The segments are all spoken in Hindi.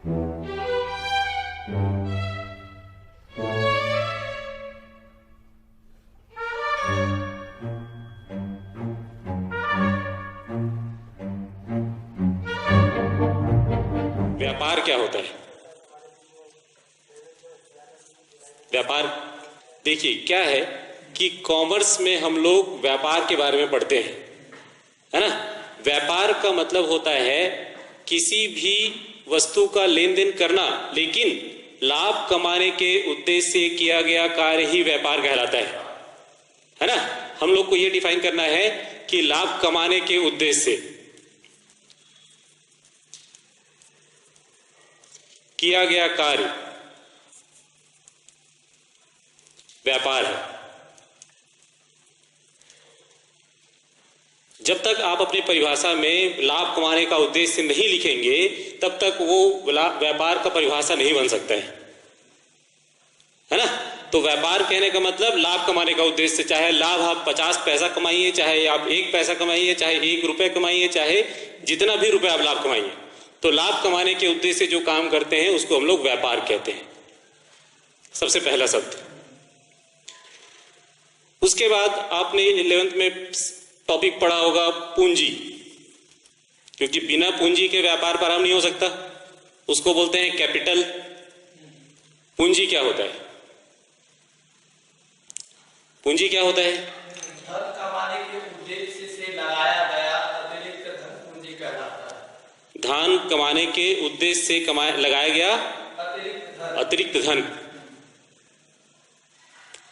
व्यापार क्या होता है? व्यापार देखिए क्या है कि कॉमर्स में हम लोग व्यापार के बारे में पढ़ते हैं, है ना। व्यापार का मतलब होता है किसी भी वस्तु का लेन देन करना, लेकिन लाभ कमाने के उद्देश्य से किया गया कार्य ही व्यापार कहलाता है ना। हम लोग को यह डिफाइन करना है कि लाभ कमाने के उद्देश्य से किया गया कार्य व्यापार है। जब तक आप अपनी परिभाषा में लाभ कमाने का उद्देश्य नहीं लिखेंगे तब तक वो व्यापार का परिभाषा नहीं बन सकता है ना। तो व्यापार कहने का मतलब लाभ कमाने का उद्देश्य, चाहे लाभ आप 50 पैसा कमाइए, चाहे आप 1 पैसा कमाइए, चाहे 1 रुपए कमाइए, चाहे जितना भी रुपए आप लाभ कमाइए, तो लाभ कमाने के उद्देश्य से जो काम करते हैं उसको हम लोग व्यापार कहते हैं। सबसे पहला शब्द। उसके बाद आपने 11th में टॉपिक पढ़ा होगा पूंजी, क्योंकि बिना पूंजी के व्यापार प्रारंभ नहीं हो सकता, उसको बोलते हैं कैपिटल। पूंजी क्या होता है? पूंजी क्या होता है? धन कमाने के उद्देश्य से लगाया गया अतिरिक्त धन पूंजी कहलाता है। धन कमाने के उद्देश्य से लगाया गया अतिरिक्त धन।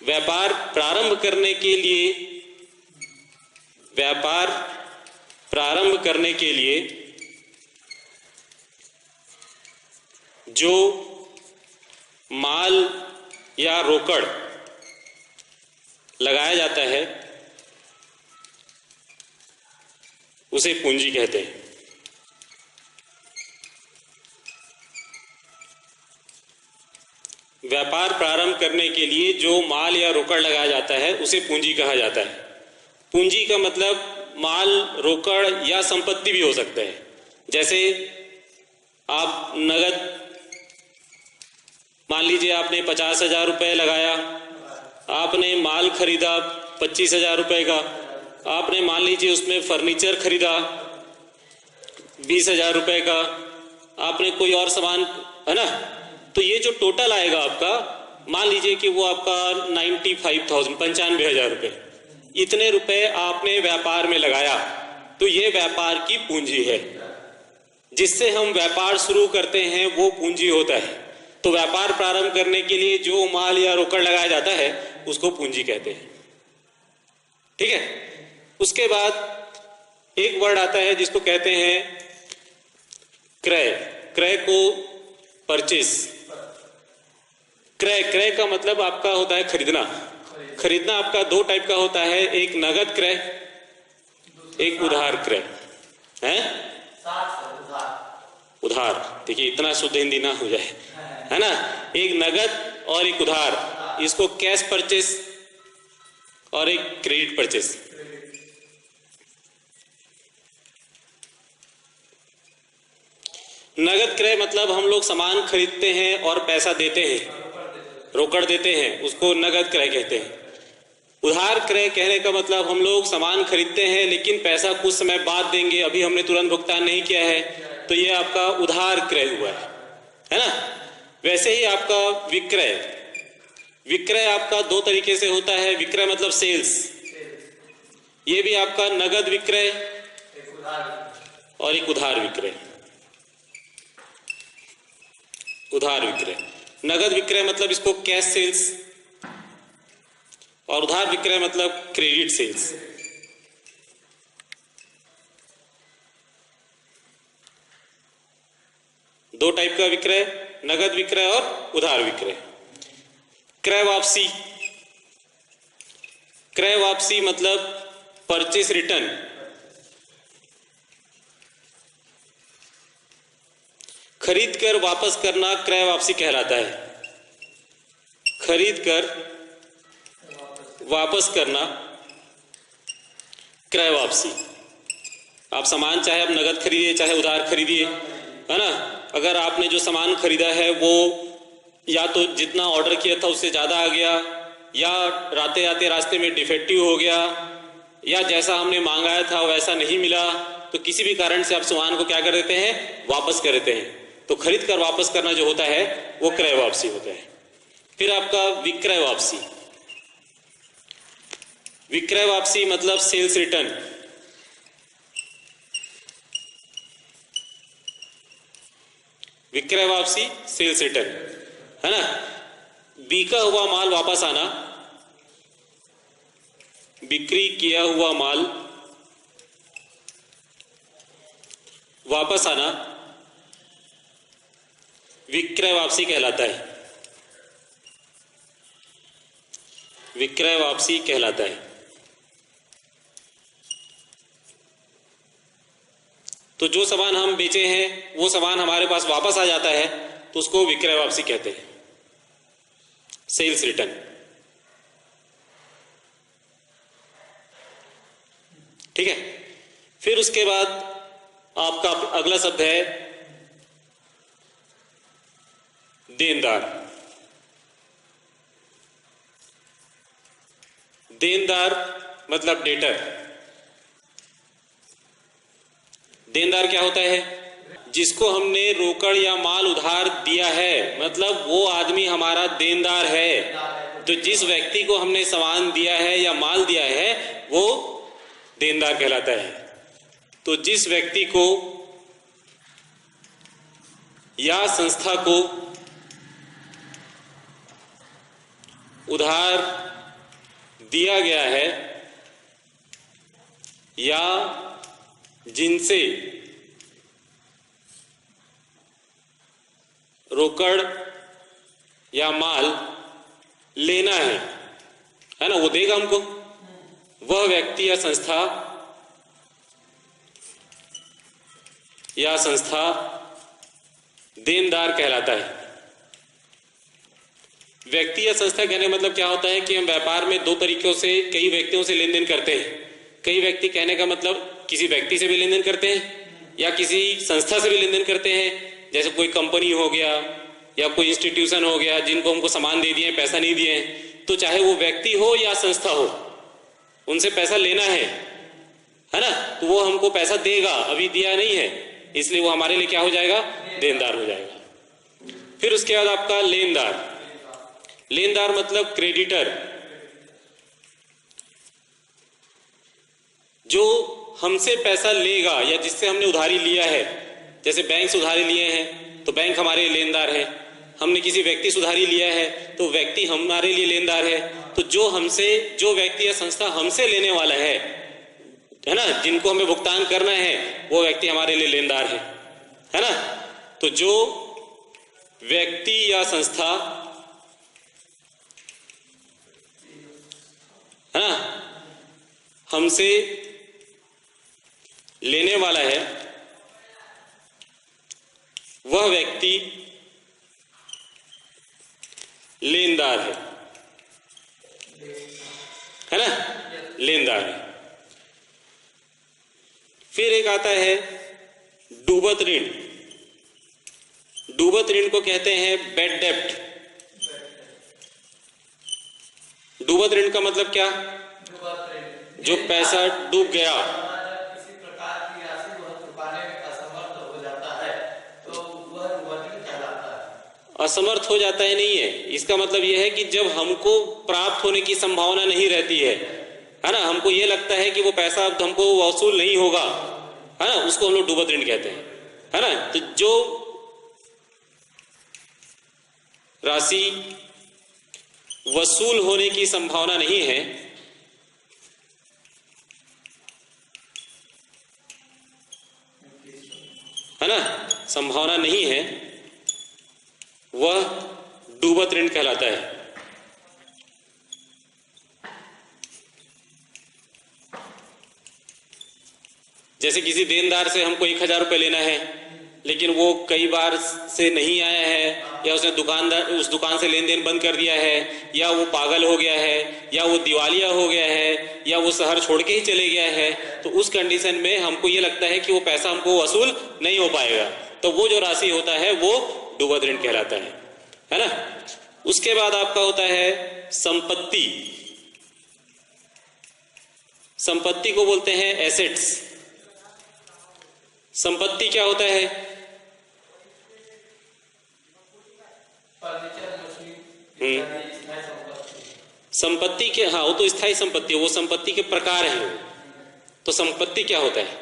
व्यापार प्रारंभ करने के लिए, व्यापार प्रारंभ करने के लिए जो माल या रोकड़ लगाया जाता है उसे पूंजी कहते हैं। व्यापार प्रारंभ करने के लिए जो माल या रोकड़ लगाया जाता है उसे पूंजी कहा जाता है। पूंजी का मतलब माल, रोकड़ या संपत्ति भी हो सकता है। जैसे आप नगद, मान लीजिए आपने 50,000 रुपए लगाया, आपने माल खरीदा 25,000 रुपए का, आपने मान लीजिए उसमें फर्नीचर खरीदा 20,000 रुपए का, आपने कोई और सामान, है ना। तो ये जो टोटल आएगा आपका, मान लीजिए कि वो आपका 95,000 रुपए, इतने रुपए आपने व्यापार में लगाया, तो ये व्यापार की पूंजी है। जिससे हम व्यापार शुरू करते हैं वो पूंजी होता है। तो व्यापार प्रारंभ करने के लिए जो माल या रोकड़ लगाया जाता है उसको पूंजी कहते हैं, ठीक है। उसके बाद एक वर्ड आता है जिसको कहते हैं क्रय। क्रय को परचेस। क्रय, क्रय का मतलब आपका होता है खरीदना। खरीदना आपका 2 टाइप का होता है, एक नगद क्रय, एक उधार क्रय है। उधार, देखिए इतना शुद्ध हिंदी ना हो जाए, है ना। एक नगद और एक उधार, इसको कैश परचेस और एक क्रेडिट परचेस। नगद क्रय मतलब हम लोग सामान खरीदते हैं और पैसा देते हैं, रोकड़ देते हैं, उसको नगद क्रय कहते हैं। उधार क्रय कहने का मतलब हम लोग सामान खरीदते हैं लेकिन पैसा कुछ समय बाद देंगे, अभी हमने तुरंत भुगतान नहीं किया है, तो ये आपका उधार क्रय हुआ है ना। वैसे ही आपका विक्रय, विक्रय आपका 2 तरीके से होता है। विक्रय मतलब सेल्स, ये भी आपका नगद विक्रय और एक उधार विक्रय। उधार विक्रय, नगद विक्रय मतलब इसको कैश सेल्स, और उधार विक्रय मतलब क्रेडिट सेल्स। दो टाइप का विक्रय, नगद विक्रय और उधार विक्रय। क्रय वापसी, क्रय वापसी मतलब परचेस रिटर्न। खरीद कर वापस करना क्रय वापसी कहलाता है। खरीद कर वापस करना क्रय वापसी। आप सामान चाहे आप नगद खरीदिए चाहे उधार खरीदिए, है ना। अगर आपने जो सामान खरीदा है वो या तो जितना ऑर्डर किया था उससे ज़्यादा आ गया, या आते आते रास्ते में डिफेक्टिव हो गया, या जैसा हमने मंगाया था वैसा नहीं मिला, तो किसी भी कारण से आप सामान को क्या कर देते हैं, वापस कर देते हैं। तो खरीद कर वापस करना जो होता है वो क्रय वापसी होता है। फिर आपका विक्रय वापसी। विक्रय वापसी मतलब सेल्स रिटर्न। विक्रय वापसी, सेल्स रिटर्न, है ना। बिका हुआ माल वापस आना, बिक्री किया हुआ माल वापस आना विक्रय वापसी कहलाता है। विक्रय वापसी कहलाता है। तो जो सामान हम बेचे हैं वो सामान हमारे पास वापस आ जाता है तो उसको विक्रय वापसी कहते हैं, सेल्स रिटर्न। ठीक है। फिर उसके बाद आपका अगला शब्द है देनदार। देनदार मतलब डेटर। देनदार क्या होता है, जिसको हमने रोकड़ या माल उधार दिया है, मतलब वो आदमी हमारा देनदार है। तो जिस व्यक्ति को हमने सामान दिया है या माल दिया है वो देनदार कहलाता है। तो जिस व्यक्ति को या संस्था को उधार दिया गया है या जिनसे रोकड़ या माल लेना है ना, वो देगा हमको, वह व्यक्ति या संस्था देनदार कहलाता है। व्यक्ति या संस्था कहने मतलब क्या होता है कि हम व्यापार में दो तरीकों से कई व्यक्तियों से लेन देन करते हैं। कई व्यक्ति कहने का मतलब किसी व्यक्ति से भी लेन देन करते हैं या किसी संस्था से भी लेन देन करते हैं। जैसे कोई कंपनी हो गया या कोई इंस्टीट्यूशन हो गया जिनको हमको सामान दे दिए, पैसा नहीं दिए, तो चाहे वो व्यक्ति हो या संस्था हो, उनसे पैसा लेना है ना, तो वो हमको पैसा देगा, अभी दिया नहीं है, इसलिए वो हमारे लिए क्या हो जाएगा, देनदार हो जाएगा। फिर उसके बाद आपका लेनदार। लेनदार मतलब क्रेडिटर, जो हमसे पैसा लेगा या जिससे हमने उधारी लिया है। जैसे बैंक से उधारी लिए हैं तो बैंक हमारे लिए लेनदार है। हमने किसी व्यक्ति से उधारी लिया है तो व्यक्ति हमारे लिए लेनदार है। तो जो व्यक्ति या संस्था हमसे लेने वाला है ना, जिनको हमें भुगतान करना है, वो व्यक्ति हमारे लिए लेनदार है ना। तो जो व्यक्ति या संस्था है ना हमसे लेने वाला है, वह व्यक्ति लेनदार है ना, लेनदार है। फिर एक आता है डूबत ऋण। डूबत ऋण को कहते हैं बैड डेप्ट। डूबत ऋण का मतलब क्या, जो पैसा डूब गया, किसी प्रकार की राशि वह चुकाने में असमर्थ हो जाता है तो वह डूबत ऋण कहलाता है। असमर्थ हो जाता है नहीं है, इसका मतलब यह है कि जब हमको प्राप्त होने की संभावना नहीं रहती है ना, हमको ये लगता है कि वो पैसा अब हमको वसूल नहीं होगा, है ना, उसको हम लोग डूबत ऋण कहते हैं, है ना। तो जो राशि वसूल होने की संभावना नहीं है ना, संभावना नहीं है, वह डूबत ऋण कहलाता है। जैसे किसी देनदार से हमको 1000 रुपये लेना है, लेकिन वो कई बार से नहीं आया है, या उसने उस दुकान से लेन देन बंद कर दिया है, या वो पागल हो गया है, या वो दिवालिया हो गया है, या वो शहर छोड़ के ही चले गया है, तो उस कंडीशन में हमको ये लगता है कि वो पैसा हमको वसूल नहीं हो पाएगा, तो वो जो राशि होता है वो डूबत ऋण कहलाता है ना। उसके बाद आपका होता है संपत्ति। संपत्ति को बोलते हैं एसेट्स। संपत्ति क्या होता है? फर्नीचर, मशीन इत्यादि स्थायी संपत्ति। संपत्ति के, हाँ वो तो स्थायी संपत्ति है, वो संपत्ति के प्रकार है। तो संपत्ति क्या होता है?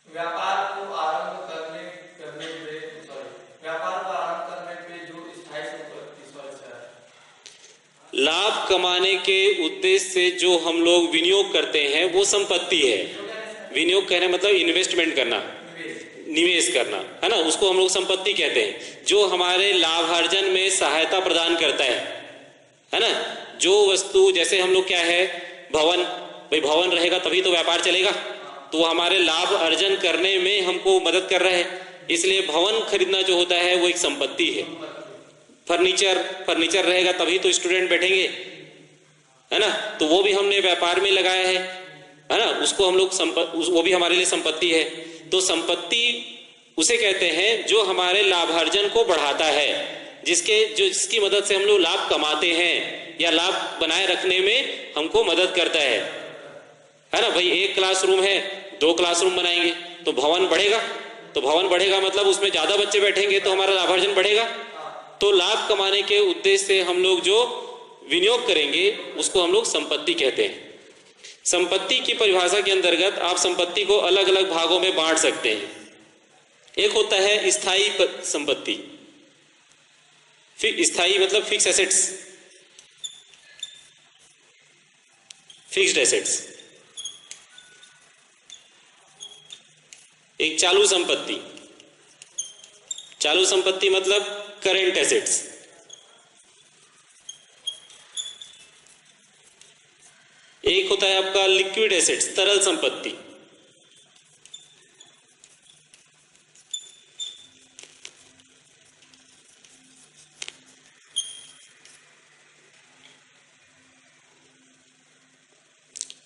व्यापार को आरंभ करने पे व्यापार को आरंभ करने पे जो स्थायी संपत्ति लाभ कमाने के उद्देश्य से जो हम लोग विनियोग करते हैं वो संपत्ति है। विनियोग कहने मतलब इन्वेस्टमेंट करना, निवेश करना, है ना, उसको हम लोग संपत्ति कहते हैं। जो हमारे लाभार्जन में सहायता प्रदान करता है ना। जो वस्तु, जैसे हम लोग क्या है, भवन, भाई भवन रहेगा तभी तो व्यापार चलेगा, तो वो हमारे लाभ अर्जन करने में हमको मदद कर रहा है, इसलिए भवन खरीदना जो होता है वो एक संपत्ति है। फर्नीचर रहेगा तभी तो स्टूडेंट बैठेंगे, है ना, तो वो भी हमने व्यापार में लगाया है ना, उसको हम लोग वो भी हमारे लिए संपत्ति है। तो संपत्ति उसे कहते हैं जो हमारे लाभार्जन को बढ़ाता है, जिसकी मदद से हम लोग लाभ कमाते हैं या लाभ बनाए रखने में हमको मदद करता है ना। भाई एक क्लासरूम है, 2 क्लासरूम बनाएंगे तो भवन बढ़ेगा, तो भवन बढ़ेगा मतलब उसमें ज्यादा बच्चे बैठेंगे तो हमारा लाभार्जन बढ़ेगा। तो लाभ कमाने के उद्देश्य से हम लोग जो विनियोग करेंगे उसको हम लोग संपत्ति कहते हैं। संपत्ति की परिभाषा के अंतर्गत आप संपत्ति को अलग अलग भागों में बांट सकते हैं। एक होता है स्थायी संपत्ति। स्थायी मतलब फिक्स एसेट्स, फिक्स्ड एसेट्स। एक चालू संपत्ति। चालू संपत्ति मतलब करेंट एसेट्स। एक होता है आपका लिक्विड एसेट्स, तरल संपत्ति।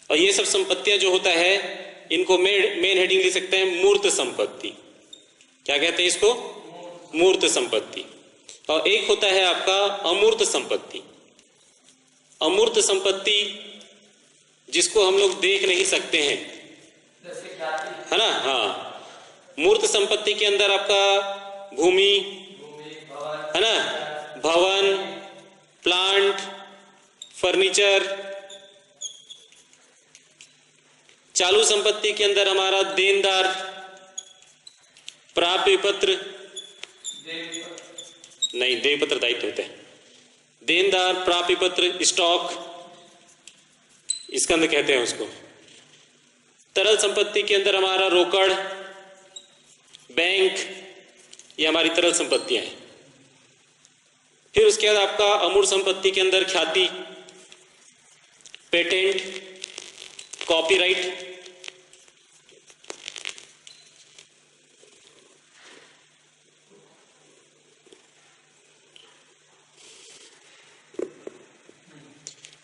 और ये सब संपत्तियां जो होता है इनको मेन हेडिंग ले सकते हैं मूर्त संपत्ति। क्या कहते हैं इसको? मूर्त संपत्ति। और एक होता है आपका अमूर्त संपत्ति। अमूर्त संपत्ति जिसको हम लोग देख नहीं सकते हैं, है ना। हाँ, मूर्त संपत्ति के अंदर आपका भूमि, है ना, भवन, प्लांट, फर्नीचर। चालू संपत्ति के अंदर हमारा देनदार, प्राप्य पत्र, नहीं देय पत्र दायित्व होता है, देनदार, प्राप्य पत्र, स्टॉक, इसके अंदर कहते हैं उसको। तरल संपत्ति के अंदर हमारा रोकड़, बैंक, ये हमारी तरल संपत्तियां हैं। फिर उसके बाद आपका अमूर्त संपत्ति के अंदर ख्याति, पेटेंट, कॉपीराइट।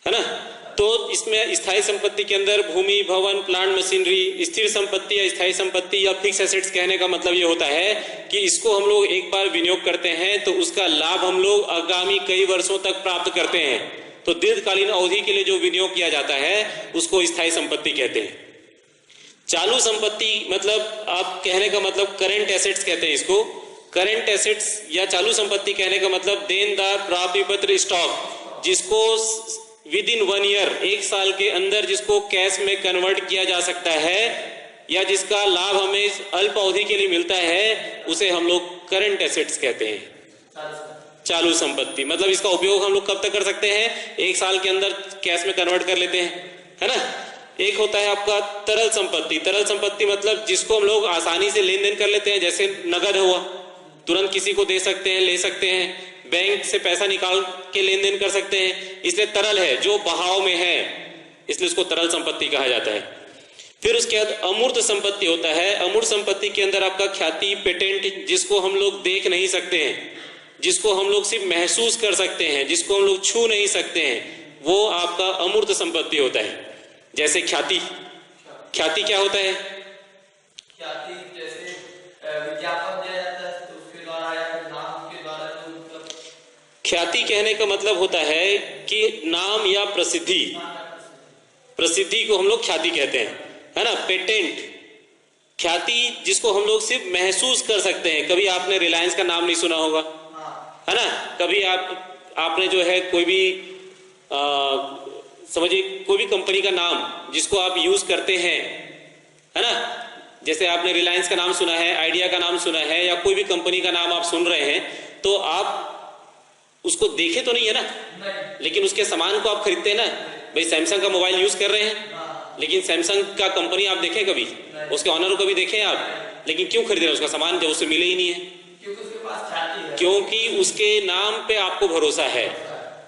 है ना। तो इसमें स्थायी संपत्ति के अंदर भूमि, भवन, प्लांट, मशीनरी। स्थिर संपत्ति या स्थायी संपत्ति या फिक्स एसेट्स कहने का मतलब ये होता है कि इसको हम लोग एक बार विनियोग करते हैं तो उसका लाभ हम लोग आगामी कई वर्षों तक प्राप्त करते हैं। तो दीर्घकालीन अवधि के लिए जो विनियोग किया जाता है उसको स्थायी संपत्ति कहते हैं। चालू संपत्ति मतलब आप कहने का मतलब करेंट एसेट्स कहते हैं इसको। करेंट एसेट्स या चालू संपत्ति कहने का मतलब देनदार, प्राप्य पत्र, स्टॉक, जिसको विद इन 1 ईयर, 1 साल के अंदर जिसको कैश में कन्वर्ट किया जा सकता है या जिसका लाभ हमें अल्प अवधि के लिए मिलता है, उसे हम लोग करंट एसेट्स कहते हैं। चालू संपत्ति मतलब इसका उपयोग हम लोग कब तक कर सकते हैं? 1 साल के अंदर कैश में कन्वर्ट कर लेते हैं, है ना। एक होता है आपका तरल संपत्ति। तरल संपत्ति मतलब जिसको हम लोग आसानी से लेन देन कर लेते हैं, जैसे नगद हुआ, तुरंत किसी को दे सकते हैं, ले सकते हैं, बैंक से पैसा निकाल के लेन देन कर सकते हैं, इसलिए तरल है, जो बहाव में है, इसलिए उसको तरल संपत्ति कहा जाता है। फिर उसके बाद अमूर्त संपत्ति होता है। अमूर्त संपत्ति के अंदर आपका ख्याति, पेटेंट, जिसको हम लोग देख नहीं सकते हैं, जिसको हम लोग सिर्फ महसूस कर सकते हैं, जिसको हम लोग छू नहीं सकते हैं, वो आपका अमूर्त संपत्ति होता है। जैसे ख्याति। ख्याति क्या होता है? ख्याति जैसे ख्याति कहने का मतलब होता है कि नाम या प्रसिद्धि, प्रसिद्धि को हम लोग ख्याति कहते हैं, है ना। पेटेंट, ख्याति जिसको हम लोग सिर्फ महसूस कर सकते हैं। कभी आपने रिलायंस का नाम नहीं सुना होगा, है ना। कभी आपने जो है कोई भी समझिए कोई भी कंपनी का नाम जिसको आप यूज करते हैं, है ना। जैसे आपने रिलायंस का नाम सुना है, आइडिया का नाम सुना है, या कोई भी कंपनी का नाम आप सुन रहे हैं, तो आप उसको देखे तो नहीं है ना, लेकिन उसके सामान को आप खरीदते हैं ना। भाई सैमसंग का मोबाइल यूज कर रहे हैं, लेकिन सैमसंग का कंपनी आप देखें कभी, उसके ऑनर को कभी देखें आप, लेकिन क्यों खरीद रहे हैं उसका सामान जब उससे मिले ही नहीं है? क्योंकि उसके पास ख्याति है, क्योंकि उसके नाम पे आपको भरोसा है।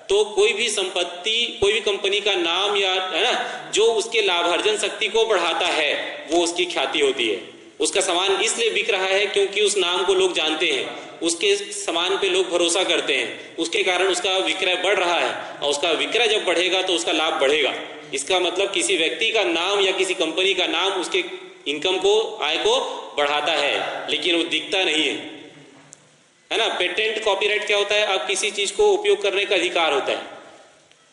तो कोई भी संपत्ति, कोई भी कंपनी का नाम या, है ना, जो उसके लाभार्जन शक्ति को बढ़ाता है, वो उसकी ख्याति होती है। उसका सामान इसलिए बिक रहा है क्योंकि उस नाम को लोग जानते हैं, उसके सामान पे लोग भरोसा करते हैं, उसके कारण उसका विक्रय बढ़ रहा है, और उसका विक्रय जब बढ़ेगा तो उसका लाभ बढ़ेगा। इसका मतलब किसी व्यक्ति का नाम या किसी कंपनी का नाम उसके इनकम को, आय को बढ़ाता है, लेकिन वो दिखता नहीं है ना। पेटेंट, कॉपीराइट क्या होता है? आप किसी चीज को उपयोग करने का अधिकार होता है।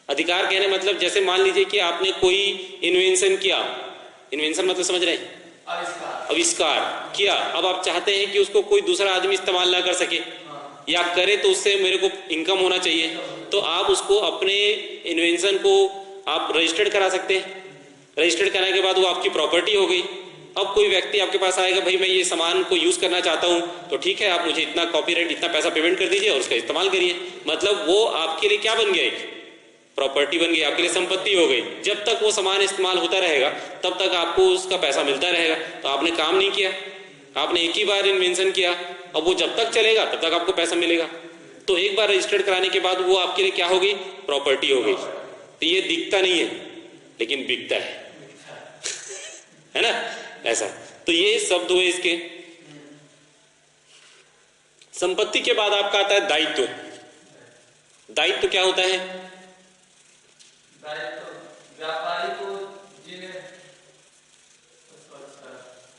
अधिकार कहने मतलब जैसे मान लीजिए कि आपने कोई इन्वेंशन किया, इन्वेंशन मतलब समझ रहे हैं, आविष्कार किया। अब आप चाहते हैं कि उसको कोई दूसरा आदमी इस्तेमाल ना कर सके, या करे तो उससे मेरे को इनकम होना चाहिए, तो आप उसको, अपने इन्वेंशन को आप रजिस्टर्ड करा सकते हैं। रजिस्टर्ड कराने के बाद वो आपकी प्रॉपर्टी हो गई। अब कोई व्यक्ति आपके पास आएगा, भाई मैं ये सामान को यूज करना चाहता हूं, तो ठीक है, आप मुझे इतना कॉपीराइट, इतना पैसा पेमेंट कर दीजिए और उसका इस्तेमाल करिए। मतलब वो आपके लिए क्या बन गया? एक प्रॉपर्टी बन गई, आपके लिए संपत्ति हो गई। जब तक वो सामान इस्तेमाल होता रहेगा तब तक आपको उसका पैसा मिलता रहेगा। तो आपने काम नहीं किया, आपने एक ही बार इन्वेंशन किया, अब वो जब तक चलेगा तब तक आपको पैसा मिलेगा। तो एक बार रजिस्टर्ड कराने के बाद वो आपके लिए क्या हो गई? प्रॉपर्टी हो गई। तो ये दिखता नहीं है लेकिन बिकता है ना, ऐसा। तो ये शब्द हुए इसके। संपत्ति के बाद आपका आता है दायित्व। दायित्व क्या होता है? व्यापारी को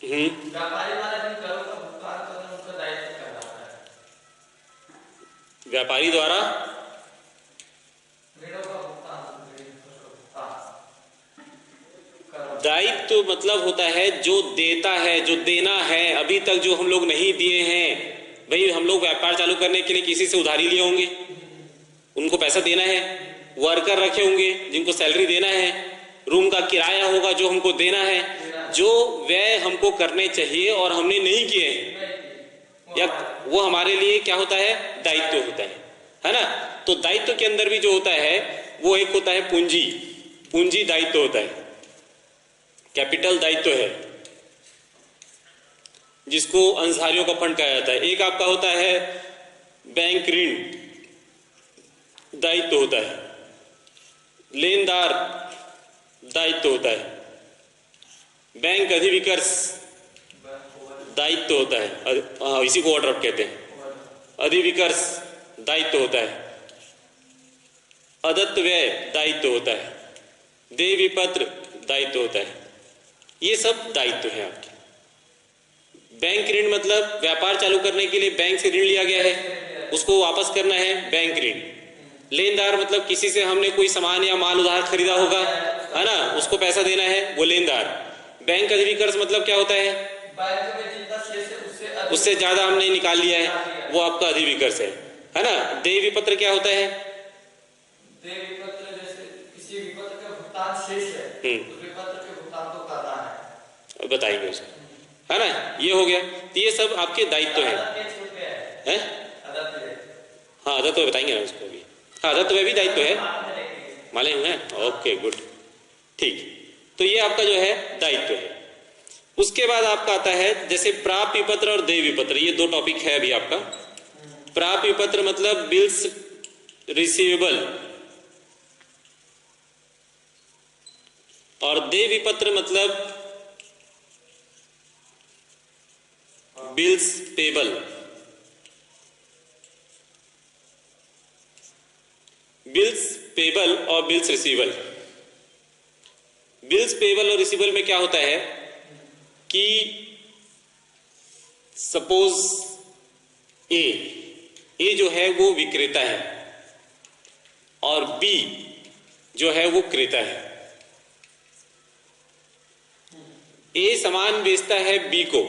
व्यापारी वाला जिन करों का भुगतान करना उनका दायित्व कहलाता है। व्यापारी द्वारा ऋणों का भुगतान, दायित्व मतलब होता है जो देता है, जो देना है। अभी तक जो हम लोग नहीं दिए हैं, भाई हम लोग व्यापार चालू करने के लिए किसी से उधारी लिए होंगे, उनको पैसा देना है। वर्कर रखे होंगे जिनको सैलरी देना है। रूम का किराया होगा जो हमको देना है। जो व्यय हमको करने चाहिए और हमने नहीं किए, या वो हमारे लिए क्या होता है? दायित्व होता है ना। तो दायित्व के अंदर भी जो होता है वो एक होता है पूंजी। पूंजी दायित्व होता है, कैपिटल दायित्व है, जिसको अंशधारियों का फंड कहा जाता है। एक आपका होता है बैंक ऋण, दायित्व होता है। लेनदार दायित्व होता है। बैंक अधिविकर्ष दायित्व होता है, इसी को ओवरड्राफ्ट कहते हैं। अधिविकर्ष दायित्व होता है। अदत्त व्यय दायित्व होता है। देय विपत्र दायित्व होता है। ये सब दायित्व है आपके। बैंक ऋण मतलब व्यापार चालू करने के लिए बैंक से ऋण लिया गया है, उसको वापस करना है, बैंक ऋण। लेनदार मतलब किसी से हमने कोई सामान या माल उधार खरीदा होगा, है ना, उसको पैसा देना है, वो लेनदार। बैंक अधिविकर्ष मतलब क्या होता है? बैंक में जितना शेष है उससे ज्यादा हमने निकाल लिया है, वो आपका अधिविकर्ष है ना। देय विपत्र क्या होता है? देय विपत्र जैसे किसी विपत्र का भुगतान शेष है, तो विपत्र के भुगतान को करना है, बताएंगे उसको, है ना। ये हो गया। तो ये सब आपके दायित्व है। हाँ, अदत्त व्यय बताएंगे ना उसको भी। हाँ, अदत्त व्यय भी दायित्व है, मालूम है। ओके, गुड, ठीक। तो ये आपका जो है दायित्व है। उसके बाद आपका आता है जैसे प्राप्य विपत्र और देय विपत्र। ये दो टॉपिक है अभी आपका। प्राप्य विपत्र मतलब बिल्स रिसीवेबल, और देय विपत्र मतलब बिल्स पेबल। बिल्स पेबल और बिल्स रिसीवेबल। बिल्स पेबल और रिसीवेबल में क्या होता है कि सपोज ए जो है वो विक्रेता है, और बी जो है वो क्रेता है। ए सामान बेचता है बी को,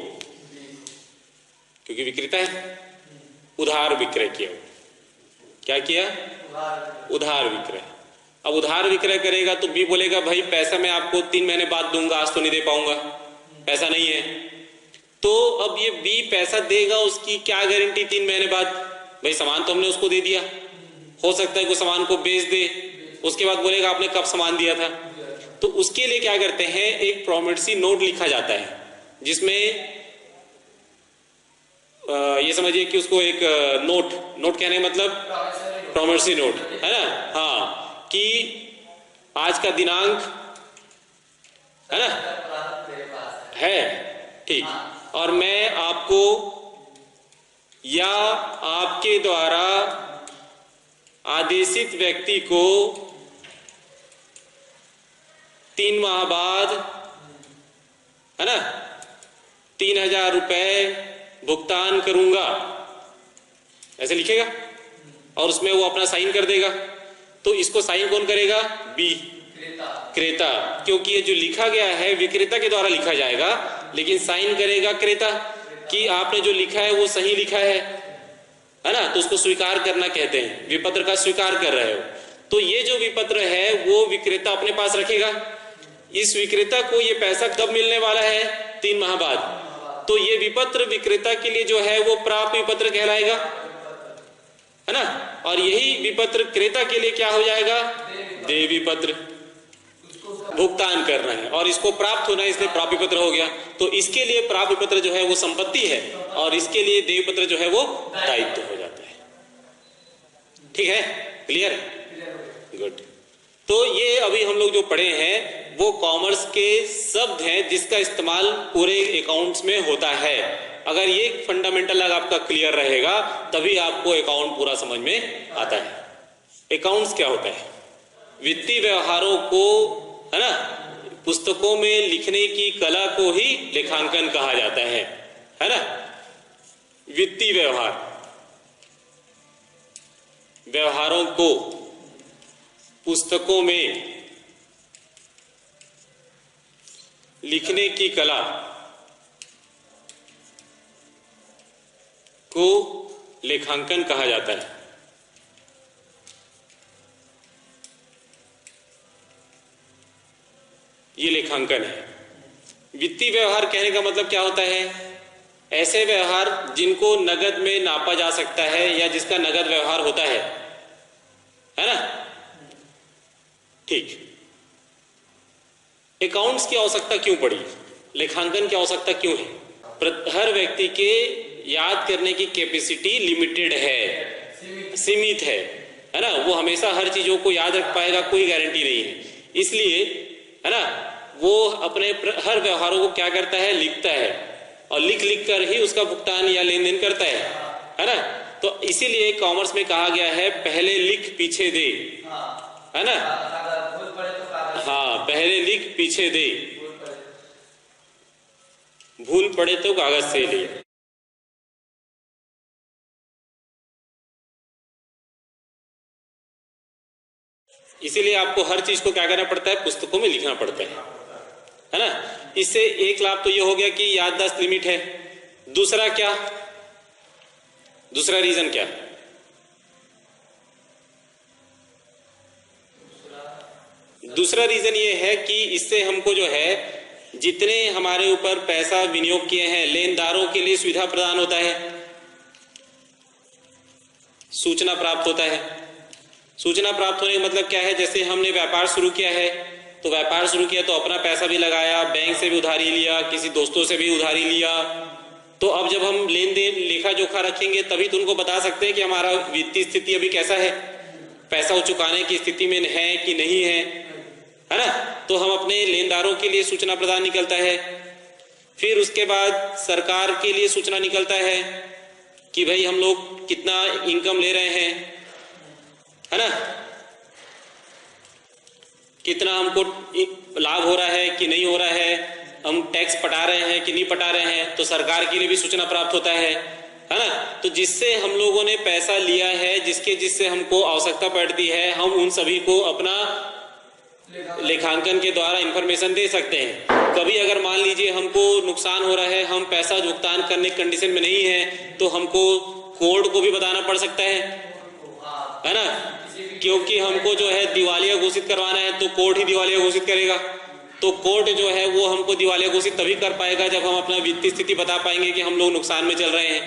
क्योंकि विक्रेता है, उधार विक्रय किया। क्या किया? उधार विक्रय। अब उधार विक्रय करेगा तो बी बोलेगा भाई पैसा मैं आपको 3 महीने बाद दूंगा, आज तो नहीं दे पाऊंगा, पैसा नहीं है। तो अब ये बी पैसा देगा, उसकी क्या गारंटी 3 महीने बाद? भाई सामान तो हमने उसको दे दिया, हो सकता है कोई सामान को बेच दे, उसके बाद बोलेगा आपने कब सामान दिया था। तो उसके लिए क्या करते हैं, एक प्रॉमिसरी नोट लिखा जाता है, जिसमें ये समझिए कि उसको एक नोट कहने मतलब प्रॉमिसरी नोट है ना, हाँ, कि आज का दिनांक है ना है, ठीक, और मैं आपको या आपके द्वारा आदेशित व्यक्ति को 3 माह बाद है ना 3000 रुपए भुगतान करूंगा, ऐसे लिखेगा और उसमें वो अपना साइन कर देगा। तो इसको साइन कौन करेगा? बी, क्रेता, क्योंकि ये जो लिखा गया है विक्रेता के द्वारा लिखा जाएगा, लेकिन साइन करेगा क्रेता कि आपने जो लिखा है वो सही लिखा है ना। तो उसको स्वीकार करना कहते हैं, विपत्र का स्वीकार कर रहे हो। तो ये जो विपत्र है वो विक्रेता अपने पास रखेगा। इस विक्रेता को ये पैसा कब मिलने वाला है? 3 माह बाद। तो ये विपत्र विक्रेता के लिए जो है वो प्राप्य विपत्र कहलाएगा, है ना। और यही विपत्र क्रेता के लिए क्या हो जाएगा? देय विपत्र। भुगतान करना है और इसको प्राप्त होना है, इसलिए प्राप्य विपत्र हो गया। तो इसके लिए प्राप्य विपत्र जो है वो संपत्ति है और इसके लिए देय विपत्र जो है वो दायित्व हो जाता है। ठीक है, क्लियर, गुड। तो ये अभी हम लोग जो पढ़े हैं वो कॉमर्स के शब्द हैं जिसका इस्तेमाल पूरे अकाउंट्स में होता है। अगर ये फंडामेंटल अगर आपका क्लियर रहेगा तभी आपको अकाउंट पूरा समझ में आता है। अकाउंट्स क्या होता है? वित्तीय व्यवहारों को, है ना, पुस्तकों में लिखने की कला को ही लेखांकन कहा जाता है ना। वित्तीय व्यवहारों को पुस्तकों में लिखने की कला को लेखांकन कहा जाता है। ये लेखांकन है। वित्तीय व्यवहार कहने का मतलब क्या होता है? ऐसे व्यवहार जिनको नगद में नापा जा सकता है या जिसका नगद व्यवहार होता है ना। ठीक, अकाउंट्स की आवश्यकता क्यों पड़ी? लेखांकन की आवश्यकता क्यों है? हर व्यक्ति के याद करने की कैपेसिटी लिमिटेड है, सीमित है ना। वो हमेशा हर चीजों को याद रख पाएगा, कोई गारंटी नहीं है। इसलिए है ना वो अपने हर व्यवहारों को क्या करता है? लिखता है और लिख कर ही उसका भुगतान या लेन देन करता है ना। तो इसीलिए कॉमर्स में कहा गया है पहले लिख पीछे दे, है ना। हाँ, पहले लिख पीछे दे, भूल पड़े तो कागज से ले। इसीलिए आपको हर चीज को क्या करना पड़ता है? पुस्तकों में लिखना पड़ता है ना। इससे एक लाभ तो ये हो गया कि याददाश्त लिमिट है। दूसरा क्या? दूसरा रीजन क्या? दूसरा रीजन ये है कि इससे हमको जो है जितने हमारे ऊपर पैसा विनियोग किए हैं लेनदारों के लिए सुविधा प्रदान होता है, सूचना प्राप्त होता है। सूचना प्राप्त होने का मतलब क्या है? जैसे हमने व्यापार शुरू किया है तो व्यापार शुरू किया तो अपना पैसा भी लगाया, बैंक से भी उधारी लिया, किसी दोस्तों से भी उधारी लिया। तो अब जब हम लेन देन लेखा जोखा रखेंगे तभी तो उनको बता सकते हैं कि हमारा वित्तीय स्थिति अभी कैसा है, पैसा चुकाने की स्थिति में है कि नहीं है ना। तो हम अपने लेनदारों के लिए सूचना प्रदान निकलता है। फिर उसके बाद सरकार के लिए सूचना निकलता है कि भाई हम लोग कितना इनकम ले रहे हैं, है ना, कितना हमको लाभ हो रहा है कि नहीं हो रहा है, हम टैक्स पटा रहे हैं कि नहीं पटा रहे हैं। तो सरकार के लिए भी सूचना प्राप्त होता है है ना। तो जिससे हम लोगों ने पैसा लिया है, जिससे हमको आवश्यकता पड़ती है, हम उन सभी को अपना लेखांकन के द्वारा इंफॉर्मेशन दे सकते हैं। कभी अगर मान लीजिए हमको नुकसान हो रहा है, हम पैसा भुगतान करने की कंडीशन में नहीं है, तो हमको कोर्ट को भी बताना पड़ सकता है ना। क्योंकि हमको जो है दिवालिया घोषित करवाना है, तो कोर्ट ही दिवालिया घोषित करेगा। तो कोर्ट जो है वो हमको दिवालिया घोषित तभी कर पाएगा जब हम अपना वित्तीय स्थिति बता पाएंगे कि हम लोग नुकसान में चल रहे हैं,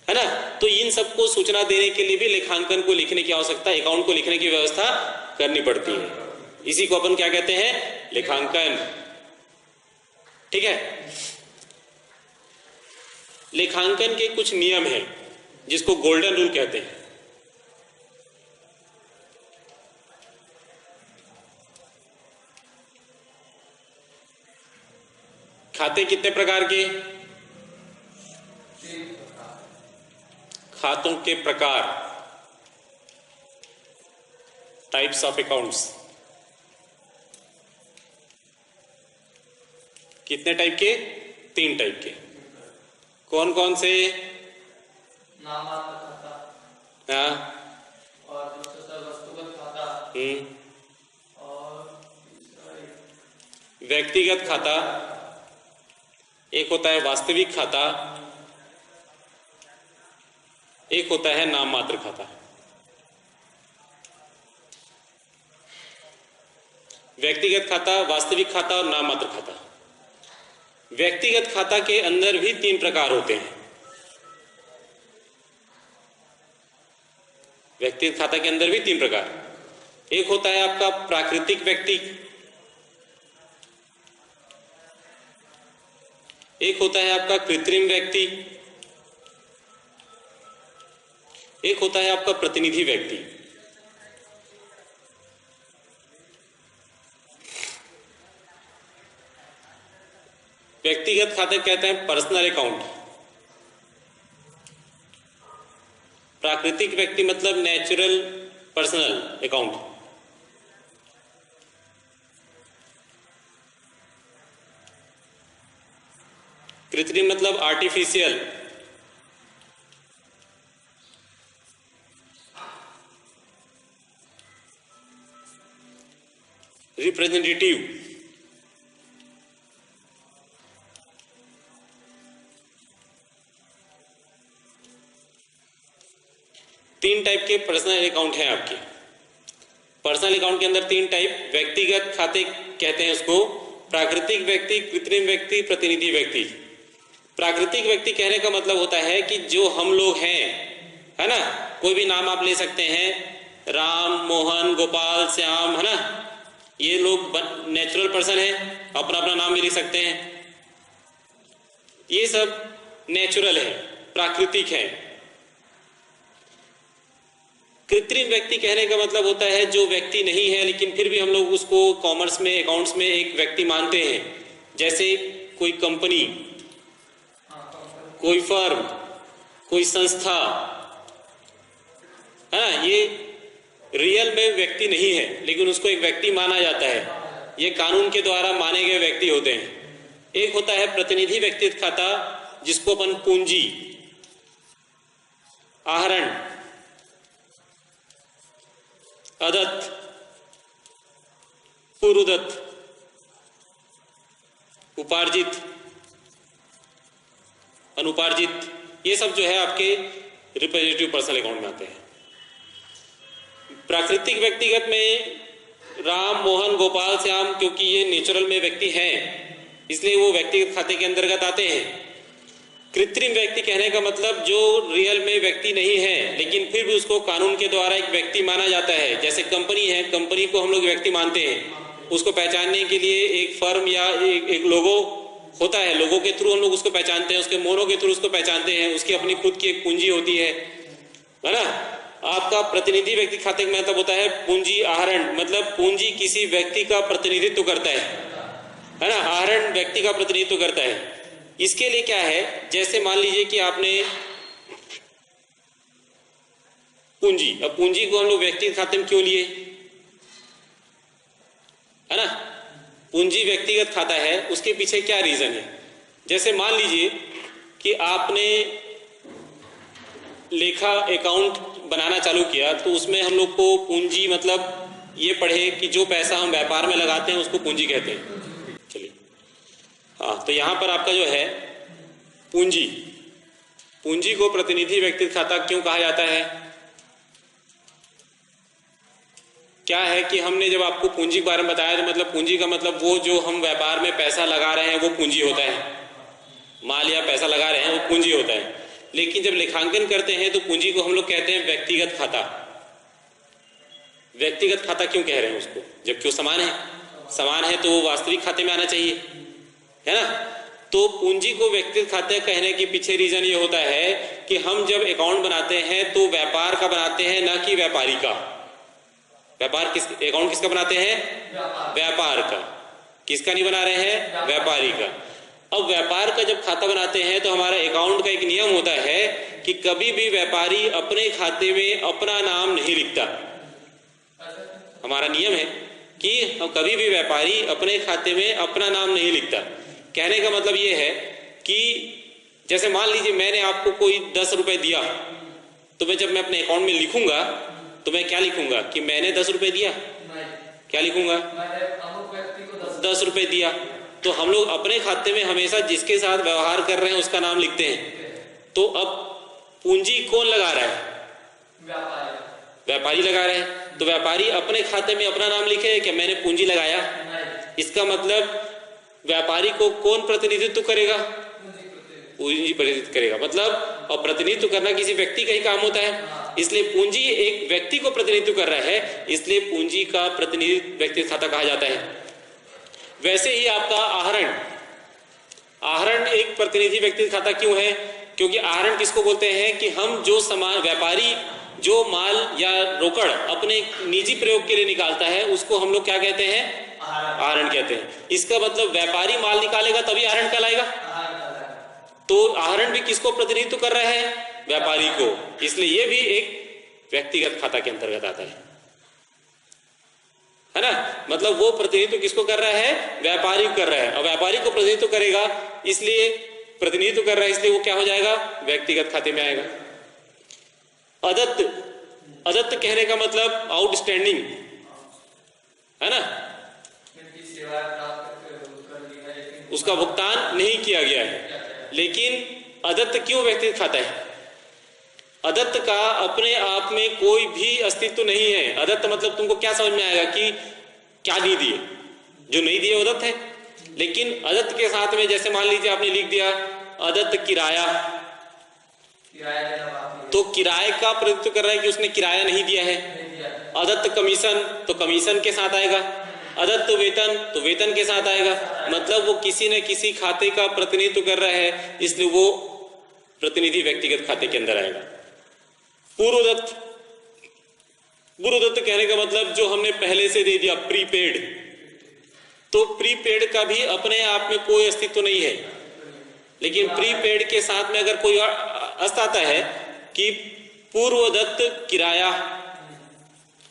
है ना। तो इन सबको सूचना देने के लिए भी लेखांकन को लिखने की आवश्यकता, अकाउंट को लिखने की व्यवस्था करनी पड़ती है। इसी को अपन क्या कहते हैं, लेखांकन। ठीक है। लेखांकन के कुछ नियम हैं जिसको गोल्डन रूल कहते हैं। खाते कितने प्रकार के, खातों के प्रकार, टाइप्स ऑफ अकाउंट्स, कितने टाइप के, 3 टाइप के। कौन कौन से, नामांतर खाता, हाँ, और दूसरा वस्तुगत खाता, और व्यक्तिगत खाता, एक होता है वास्तविक खाता, एक होता है नाम मात्र खाता। व्यक्तिगत खाता, वास्तविक खाता और नाम मात्र खाता। व्यक्तिगत खाता के अंदर भी 3 प्रकार होते हैं। व्यक्तिगत खाता के अंदर भी 3 प्रकार। एक होता है आपका प्राकृतिक व्यक्ति, एक होता है आपका कृत्रिम व्यक्ति, एक होता है आपका प्रतिनिधि व्यक्ति। व्यक्तिगत खाते कहते हैं पर्सनल अकाउंट। प्राकृतिक व्यक्ति मतलब नेचुरल पर्सनल अकाउंट। कृत्रिम मतलब आर्टिफिशियल। रिप्रेजेंटेटिव। तीन टाइप के पर्सनल अकाउंट हैं आपके। पर्सनल अकाउंट के अंदर 3 टाइप। व्यक्तिगत खाते कहते हैं उसको, प्राकृतिक व्यक्ति, कृत्रिम व्यक्ति, प्रतिनिधि व्यक्ति। प्राकृतिक व्यक्ति कहने का मतलब होता है कि जो हम लोग हैं, है ना, कोई भी नाम आप ले सकते हैं, राम, मोहन, गोपाल, श्याम, है ना, ये लोग नेचुरल पर्सन है, अपना अपना नाम भी लिख सकते हैं। ये सब नेचुरल है, प्राकृतिक है। कृत्रिम व्यक्ति कहने का मतलब होता है जो व्यक्ति नहीं है लेकिन फिर भी हम लोग उसको कॉमर्स में, अकाउंट्स में एक व्यक्ति मानते हैं। जैसे कोई कंपनी, कोई फर्म, कोई संस्था, है ना, ये रियल में व्यक्ति नहीं है लेकिन उसको एक व्यक्ति माना जाता है। ये कानून के द्वारा माने गए व्यक्ति होते हैं। एक होता है प्रतिनिधि व्यक्तिगत खाता, जिसको अपन पूंजी, आहरण, अदत्त, पूर्वदत्त, उपार्जित, अनुपार्जित, ये सब जो है आपके रिप्रेजेंटेटिव पर्सनल अकाउंट में आते हैं। प्राकृतिक व्यक्तिगत में राम, मोहन, गोपाल, श्याम, क्योंकि ये नेचुरल में व्यक्ति हैं इसलिए वो व्यक्तिगत खाते के अंतर्गत आते हैं। कृत्रिम व्यक्ति कहने का मतलब जो रियल में व्यक्ति नहीं है लेकिन फिर भी उसको कानून के द्वारा एक व्यक्ति माना जाता है। जैसे कंपनी है, कंपनी को हम लोग व्यक्ति मानते हैं। उसको पहचानने के लिए एक फर्म या एक लोगो होता है, लोगों के थ्रू हम लोग उसको पहचानते हैं, उसके मोनो के थ्रू उसको पहचानते हैं, उसकी अपनी खुद की एक पूंजी होती है ना। आपका प्रतिनिधि व्यक्ति खाते का मतलब होता है पूंजी, आहरण, मतलब पूंजी किसी व्यक्ति का प्रतिनिधित्व करता है ना, आहरण व्यक्ति का प्रतिनिधित्व करता है। इसके लिए क्या है, जैसे मान लीजिए कि आपने पूंजी, अब पूंजी को हम लोग व्यक्तिगत खाते में क्यों लिए, है ना, पूंजी व्यक्तिगत खाता है, उसके पीछे क्या रीजन है। जैसे मान लीजिए कि आपने लेखा अकाउंट बनाना चालू किया तो उसमें हम लोग को पूंजी मतलब ये पढ़े कि जो पैसा हम व्यापार में लगाते हैं उसको पूंजी कहते हैं। चलिए, हाँ, तो यहाँ पर आपका जो है पूंजी, पूंजी को प्रतिनिधि व्यक्तिगत खाता क्यों कहा जाता है? क्या है कि हमने जब आपको पूंजी के बारे में बताया तो मतलब पूंजी का मतलब वो जो हम व्यापार में पैसा लगा रहे हैं वो पूंजी होता है, माल या पैसा लगा रहे हैं वो पूंजी होता है। लेकिन जब लेखांकन करते हैं तो पूंजी को हम लोग कहते हैं व्यक्तिगत खाता। व्यक्तिगत खाता क्यों कह रहे हैं उसको? जबकि वो समान है, समान है तो वो वास्तविक खाते में आना चाहिए, है ना? तो पूंजी को व्यक्तिगत खाते कहने के पीछे रीजन ये होता है कि हम जब अकाउंट बनाते हैं तो व्यापार का बनाते हैं, ना कि व्यापारी का। व्यापार किस अकाउंट किसका बनाते हैं? व्यापार का। किसका नहीं बना रहे हैं? व्यापारी का। अब व्यापार का जब खाता बनाते हैं तो हमारा अकाउंट का एक नियम होता है कि कभी भी व्यापारी अपने खाते में अपना नाम नहीं लिखता। हमारा नियम है कि हम कभी भी व्यापारी अपने खाते में अपना नाम नहीं लिखता। कहने का मतलब ये है कि जैसे मान लीजिए मैंने आपको कोई 10 रुपए दिया, तो मैं जब मैं अपने अकाउंट में लिखूंगा तो मैं क्या लिखूंगा कि मैंने 10 रुपए दिया? क्या लिखूंगा? 10 रुपए दिया। तो हम लोग अपने खाते में हमेशा जिसके साथ व्यवहार कर रहे हैं उसका नाम लिखते हैं। तो अब पूंजी कौन लगा रहा है? व्यापारी लगा रहे हैं। तो व्यापारी अपने खाते में अपना नाम लिखे कि मैंने पूंजी लगाया। इसका मतलब व्यापारी को कौन प्रतिनिधित्व करेगा? पूंजी प्रतिनिधित्व करेगा। मतलब और प्रतिनिधित्व करना किसी व्यक्ति का ही काम होता है, इसलिए पूंजी एक व्यक्ति को प्रतिनिधित्व कर रहा है, इसलिए पूंजी का प्रतिनिधित्व व्यक्तिगत खाता कहा जाता है। वैसे ही आपका आहरण, आहरण एक प्रतिनिधि व्यक्तिगत खाता क्यों है? क्योंकि आहरण किसको बोलते हैं कि हम जो सामान, व्यापारी जो माल या रोकड़ अपने निजी प्रयोग के लिए निकालता है उसको हम लोग क्या कहते हैं? आहरण कहते हैं। इसका मतलब व्यापारी माल निकालेगा तभी आहरण कहलाएगा। तो आहरण भी किसको प्रतिनिधित्व कर रहा है? व्यापारी को। इसलिए यह भी एक व्यक्तिगत खाता के अंतर्गत आता है ना? मतलब वो प्रतिनिधित्व किसको कर रहा है? व्यापारी को कर रहा है। और व्यापारी को प्रतिनिधित्व करेगा, इसलिए प्रतिनिधित्व कर रहा है, इसलिए वो क्या हो जाएगा? व्यक्तिगत खाते में आएगा। अदत्त, अदत्त कहने का मतलब आउटस्टैंडिंग, है ना? उसका भुगतान नहीं किया गया है। लेकिन अदत्त क्यों व्यक्तिगत खाता है? अदत्त का अपने आप में कोई भी अस्तित्व नहीं है। अदत्त मतलब तुमको क्या समझ में आएगा कि क्या नहीं दिए? जो नहीं दिए अदत्त है। लेकिन अदत्त के साथ में जैसे मान लीजिए आपने लिख दिया अदत्त किराया, तो किराए का प्रतिनिधित्व कर रहा है कि उसने किराया नहीं दिया है। अदत्त कमीशन, तो कमीशन के साथ आएगा। अदत्त वेतन, तो वेतन के साथ आएगा। मतलब वो किसी न किसी खाते का प्रतिनिधित्व कर रहा है, इसलिए वो प्रतिनिधि व्यक्तिगत खाते के अंदर आएगा। पूर्वदत्त, पूर्वदत्त कहने का मतलब जो हमने पहले से दे दिया, प्रीपेड। तो प्रीपेड का भी अपने आप में कोई अस्तित्व नहीं है, लेकिन प्रीपेड के साथ में अगर कोई अर्थ आता है कि पूर्वदत्त किराया,